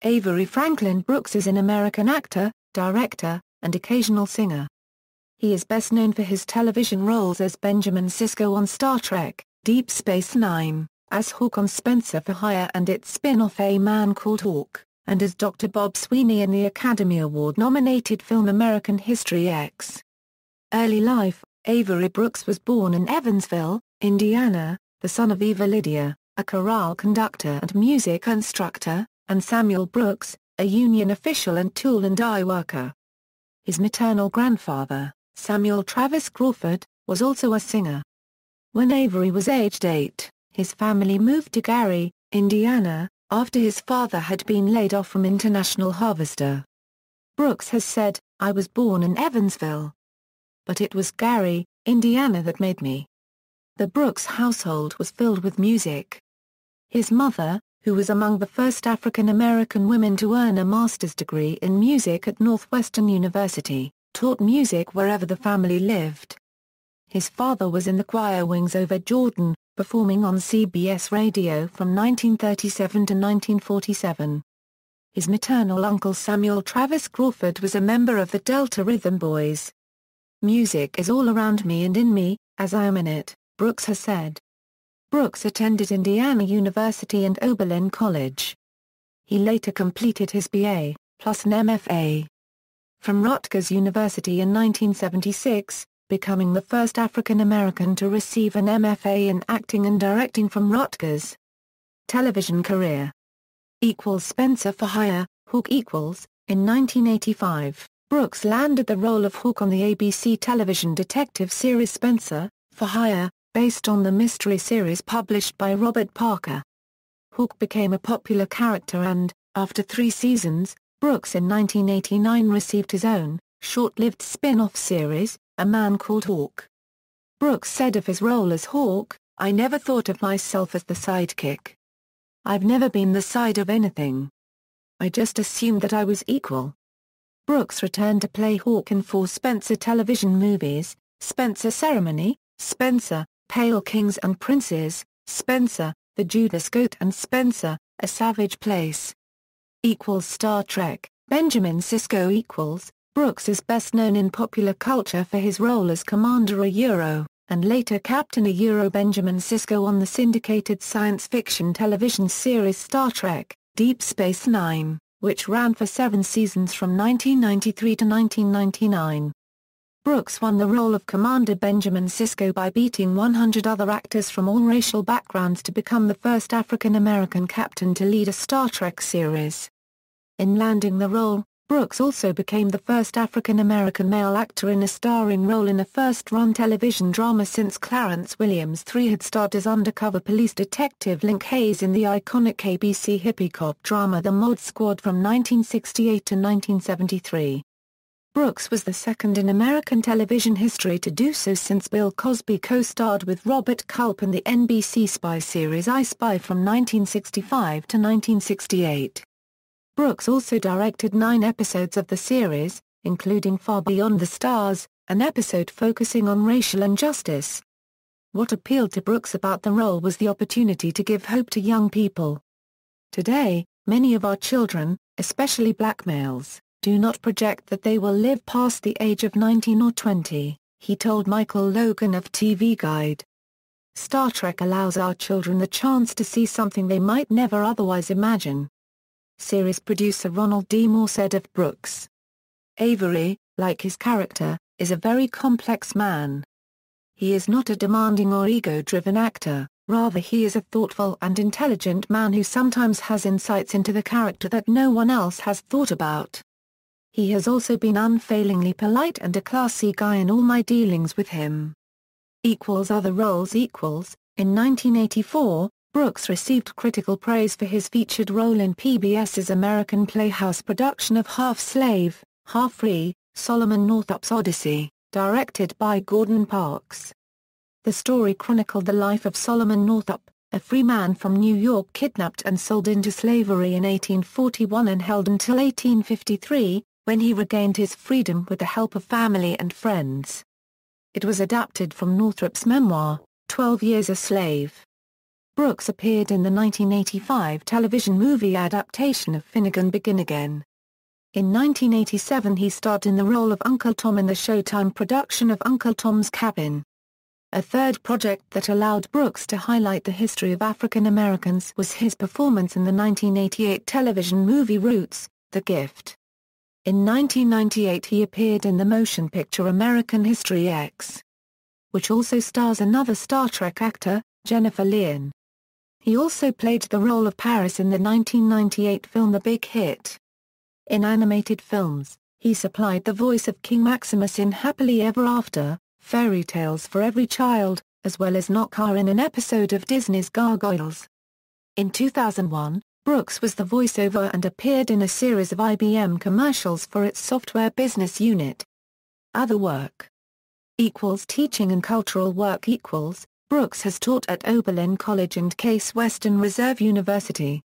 Avery Franklin Brooks is an American actor, director, and occasional singer. He is best known for his television roles as Benjamin Sisko on Star Trek, Deep Space Nine, as Hawk on Spenser for Hire and its spin-off A Man Called Hawk, and as Dr. Bob Sweeney in the Academy Award-nominated film American History X. Early life: Avery Brooks was born in Evansville, Indiana, the son of Eva Lydia, a chorale conductor and music instructor, and Samuel Brooks, a union official and tool and die worker. His maternal grandfather, Samuel Travis Crawford, was also a singer. When Avery was aged 8, his family moved to Gary, Indiana, after his father had been laid off from International Harvester. Brooks has said, "I was born in Evansville. But it was Gary, Indiana that made me." The Brooks household was filled with music. His mother, who was among the first African-American women to earn a master's degree in music at Northwestern University, taught music wherever the family lived. His father was in the choir wings over Jordan, performing on CBS Radio from 1937 to 1947. His maternal uncle Samuel Travis Crawford was a member of the Delta Rhythm Boys. "Music is all around me and in me, as I am in it," Brooks has said. Brooks attended Indiana University and Oberlin College. He later completed his BA, plus an MFA. From Rutgers University in 1976, becoming the first African-American to receive an MFA in acting and directing from Rutgers. Television career Spenser for Hire, Hawk In 1985, Brooks landed the role of Hawk on the ABC television detective series Spenser for Hire, based on the mystery series published by Robert Parker. Hawk became a popular character and, after 3 seasons, Brooks in 1989 received his own, short-lived spin-off series, A Man Called Hawk. Brooks said of his role as Hawk, "I never thought of myself as the sidekick. I've never been the side of anything. I just assumed that I was equal." Brooks returned to play Hawk in 4 Spenser television movies, Spenser Ceremony, Spenser, Pale Kings and Princes, Spenser, The Judas Goat and Spenser, A Savage Place. Star Trek, Benjamin Sisko. Brooks is best known in popular culture for his role as Commander and later Captain Benjamin Sisko on the syndicated science fiction television series Star Trek, Deep Space Nine, which ran for 7 seasons from 1993 to 1999. Brooks won the role of Commander Benjamin Sisko by beating 100 other actors from all racial backgrounds to become the first African-American captain to lead a Star Trek series. In landing the role, Brooks also became the first African-American male actor in a starring role in a first-run television drama since Clarence Williams III had starred as undercover police detective Link Hayes in the iconic ABC hippie cop drama The Mod Squad from 1968 to 1973. Brooks was the second in American television history to do so since Bill Cosby co-starred with Robert Culp in the NBC spy series I Spy from 1965 to 1968. Brooks also directed 9 episodes of the series, including Far Beyond the Stars, an episode focusing on racial injustice. What appealed to Brooks about the role was the opportunity to give hope to young people. "Today, many of our children, especially black males, do not project that they will live past the age of 19 or 20, he told Michael Logan of TV Guide. "Star Trek allows our children the chance to see something they might never otherwise imagine." Series producer Ronald D. Moore said of Brooks, "Avery, like his character, is a very complex man. He is not a demanding or ego-driven actor, rather he is a thoughtful and intelligent man who sometimes has insights into the character that no one else has thought about. He has also been unfailingly polite and a classy guy in all my dealings with him." Other roles. In 1984, Brooks received critical praise for his featured role in PBS's American Playhouse production of Half Slave, Half Free, Solomon Northup's Odyssey, directed by Gordon Parks. The story chronicled the life of Solomon Northup, a free man from New York kidnapped and sold into slavery in 1841 and held until 1853, when he regained his freedom with the help of family and friends. It was adapted from Northup's memoir, 12 Years a Slave. Brooks appeared in the 1985 television movie adaptation of Finnegan Begin Again. In 1987 he starred in the role of Uncle Tom in the Showtime production of Uncle Tom's Cabin. A third project that allowed Brooks to highlight the history of African Americans was his performance in the 1988 television movie Roots, The Gift. In 1998 he appeared in the motion picture American History X, which also stars another Star Trek actor, Jennifer Lien. He also played the role of Paris in the 1998 film The Big Hit. In animated films, he supplied the voice of King Maximus in Happily Ever After, Fairy Tales for Every Child, as well as Knocker in an episode of Disney's Gargoyles. In 2001, Brooks was the voiceover and appeared in a series of IBM commercials for its software business unit. Other work = teaching and cultural work = Brooks has taught at Oberlin College and Case Western Reserve University.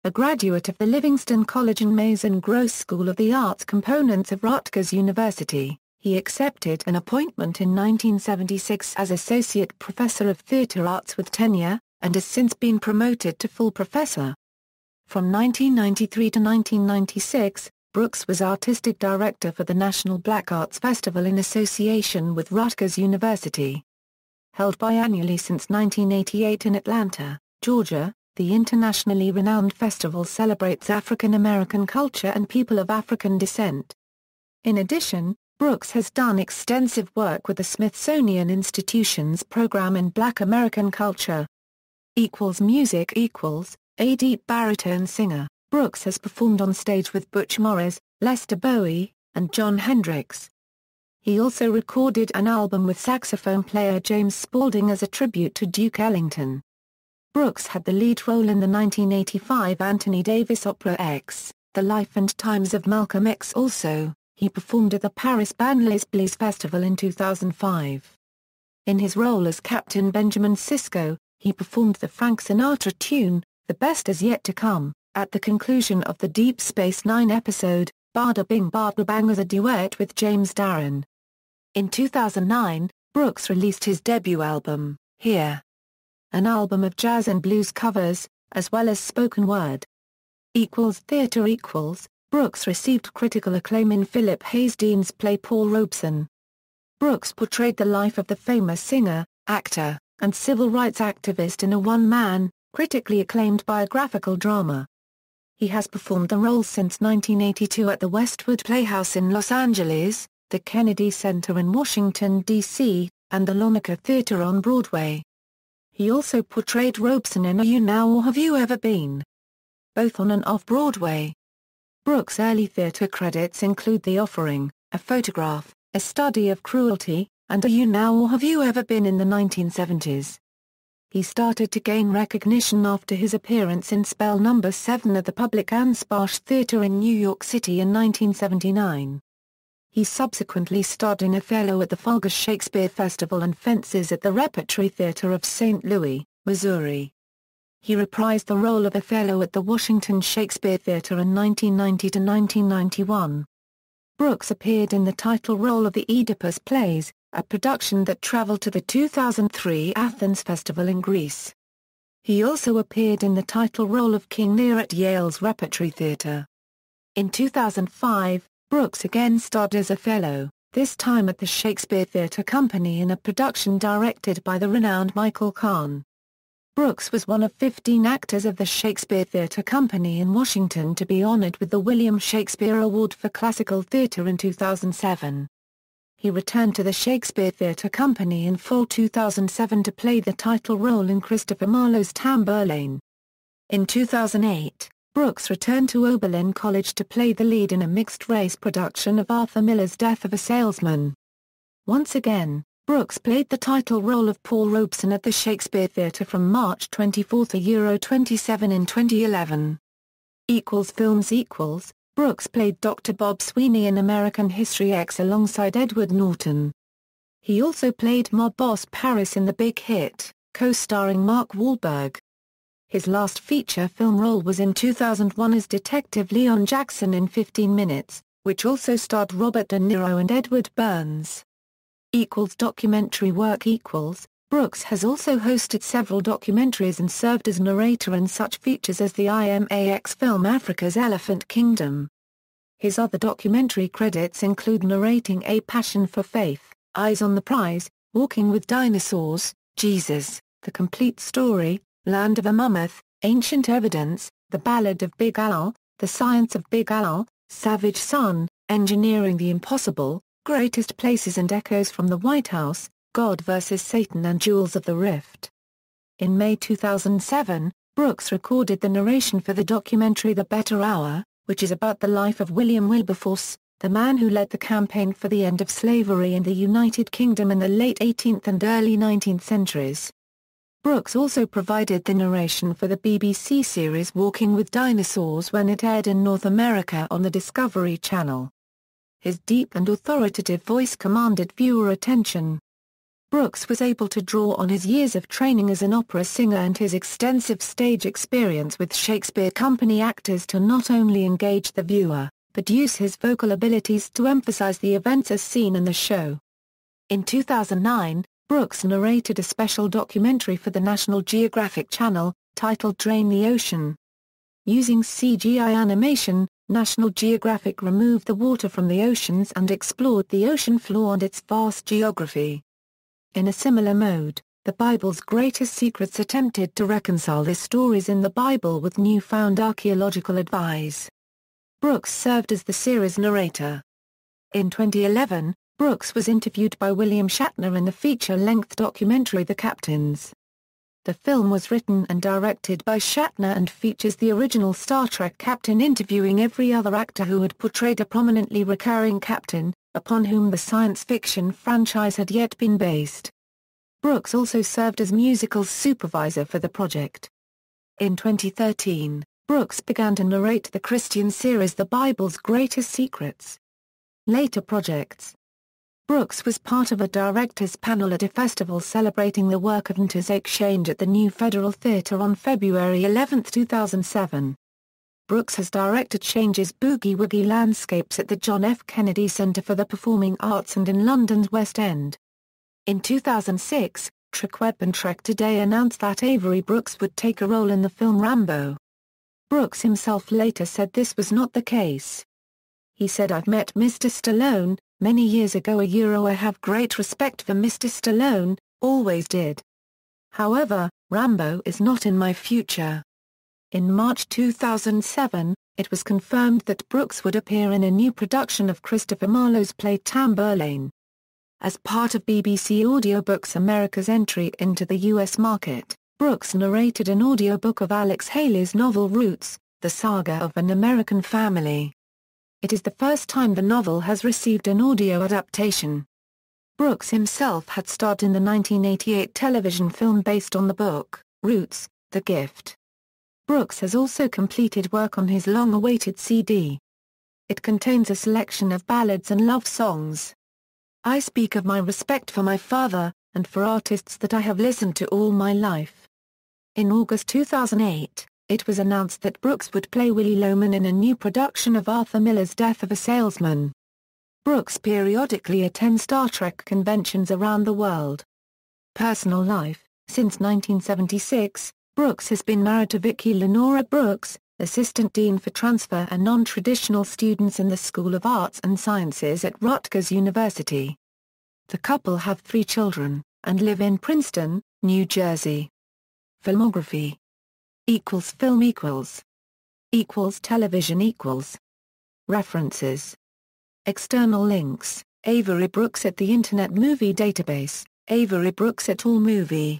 A graduate of the Livingston College and Mason Gross School of the Arts components of Rutgers University, he accepted an appointment in 1976 as Associate Professor of Theatre Arts with tenure, and has since been promoted to full professor. From 1993 to 1996, Brooks was Artistic Director for the National Black Arts Festival in association with Rutgers University. Held biannually since 1988 in Atlanta, Georgia, the internationally renowned festival celebrates African American culture and people of African descent. In addition, Brooks has done extensive work with the Smithsonian Institution's program in Black American culture. Music A deep baritone singer, Brooks has performed on stage with Butch Morris, Lester Bowie, and Jon Hendricks. He also recorded an album with saxophone player James Spaulding as a tribute to Duke Ellington. Brooks had the lead role in the 1985 Anthony Davis opera X, The Life and Times of Malcolm X. Also, he performed at the Paris Bandless Blues Festival in 2005. In his role as Captain Benjamin Sisko, he performed the Frank Sinatra tune, The Best Is Yet to Come, at the conclusion of the Deep Space Nine episode, Bada Bing Bada Bang, as a duet with James Darren. In 2009, Brooks released his debut album, Here, an album of jazz and blues covers, as well as spoken word. Theatre Brooks received critical acclaim in Philip Hayes-Dean's play Paul Robeson. Brooks portrayed the life of the famous singer, actor, and civil rights activist in a one-man, critically acclaimed biographical drama. He has performed the role since 1982 at the Westwood Playhouse in Los Angeles, the Kennedy Center in Washington, D.C., and the Lonica Theater on Broadway. He also portrayed Robeson in Are You Now or Have You Ever Been?, both on and off Broadway. Brooks' early theater credits include The Offering, A Photograph, A Study of Cruelty, and Are You Now or Have You Ever Been in the 1970s. He started to gain recognition after his appearance in Spell No. 7 at the Public Anspache Theater in New York City in 1979. He subsequently starred in Othello at the Fargus Shakespeare Festival and Fences at the Repertory Theater of St. Louis, Missouri. He reprised the role of Othello at the Washington Shakespeare Theater in 1990 to 1991. Brooks appeared in the title role of the Oedipus plays, a production that traveled to the 2003 Athens Festival in Greece. He also appeared in the title role of King Lear at Yale's Repertory Theater. In 2005, Brooks again starred as Othello, this time at the Shakespeare Theatre Company in a production directed by the renowned Michael Kahn. Brooks was one of 15 actors of the Shakespeare Theatre Company in Washington to be honored with the William Shakespeare Award for Classical Theatre in 2007. He returned to the Shakespeare Theatre Company in fall 2007 to play the title role in Christopher Marlowe's Tamburlaine. In 2008, Brooks returned to Oberlin College to play the lead in a mixed-race production of Arthur Miller's Death of a Salesman. Once again, Brooks played the title role of Paul Robeson at the Shakespeare Theatre from March 24 to Euro 27 in 2011. Films Brooks played Dr. Bob Sweeney in American History X alongside Edward Norton. He also played mob boss Paris in The Big Hit, co-starring Mark Wahlberg. His last feature film role was in 2001 as Detective Leon Jackson in 15 Minutes, which also starred Robert De Niro and Edward Burns. Documentary work Brooks has also hosted several documentaries and served as narrator in such features as the IMAX film Africa's Elephant Kingdom. His other documentary credits include narrating A Passion for Faith, Eyes on the Prize, Walking with Dinosaurs, Jesus, The Complete Story, Land of a Mammoth, Ancient Evidence, The Ballad of Big Al, The Science of Big Al, Savage Son, Engineering the Impossible, Greatest Places and Echoes from the White House, God vs. Satan and Jewels of the Rift. In May 2007, Brooks recorded the narration for the documentary The Better Hour, which is about the life of William Wilberforce, the man who led the campaign for the end of slavery in the United Kingdom in the late 18th and early 19th centuries. Brooks also provided the narration for the BBC series Walking with Dinosaurs when it aired in North America on the Discovery Channel. His deep and authoritative voice commanded viewer attention. Brooks was able to draw on his years of training as an opera singer and his extensive stage experience with Shakespeare Company actors to not only engage the viewer, but use his vocal abilities to emphasize the events as seen in the show. In 2009, Brooks narrated a special documentary for the National Geographic Channel, titled Drain the Ocean. Using CGI animation, National Geographic removed the water from the oceans and explored the ocean floor and its vast geography. In a similar mode, The Bible's Greatest Secrets attempted to reconcile the stories in the Bible with newfound archaeological advice. Brooks served as the series narrator. In 2011, Brooks was interviewed by William Shatner in the feature-length documentary The Captains. The film was written and directed by Shatner and features the original Star Trek captain interviewing every other actor who had portrayed a prominently recurring captain, upon whom the science fiction franchise had yet been based. Brooks also served as musical supervisor for the project. In 2013, Brooks began to narrate the Christian series The Bible's Greatest Secrets. Later projects. Brooks was part of a directors' panel at a festival celebrating the work of Ntozake Exchange at the New Federal Theatre on February 11, 2007. Brooks has directed Change's Boogie Woogie landscapes at the John F. Kennedy Center for the Performing Arts and in London's West End. In 2006, TrekWeb and Trek Today announced that Avery Brooks would take a role in the film Rambo. Brooks himself later said this was not the case. He said, "I've met Mr. Stallone many years ago. I have great respect for Mr. Stallone, always did. However, Rambo is not in my future." In March 2007, it was confirmed that Brooks would appear in a new production of Christopher Marlowe's play Tamburlaine. As part of BBC Audiobooks America's entry into the U.S. market, Brooks narrated an audiobook of Alex Haley's novel Roots, the saga of an American family. It is the first time the novel has received an audio adaptation. Brooks himself had starred in the 1988 television film based on the book, Roots, The Gift. Brooks has also completed work on his long-awaited CD. It contains a selection of ballads and love songs. I speak of my respect for my father, and for artists that I have listened to all my life. In August 2008, it was announced that Brooks would play Willy Loman in a new production of Arthur Miller's Death of a Salesman. Brooks periodically attends Star Trek conventions around the world. Personal life. Since 1976, Brooks has been married to Vicki Lenora Brooks, Assistant Dean for Transfer and Non-Traditional Students in the School of Arts and Sciences at Rutgers University. The couple have 3 children, and live in Princeton, New Jersey. Filmography. Film television References. External links. Avery Brooks at the Internet Movie Database, Avery Brooks et al. Movie.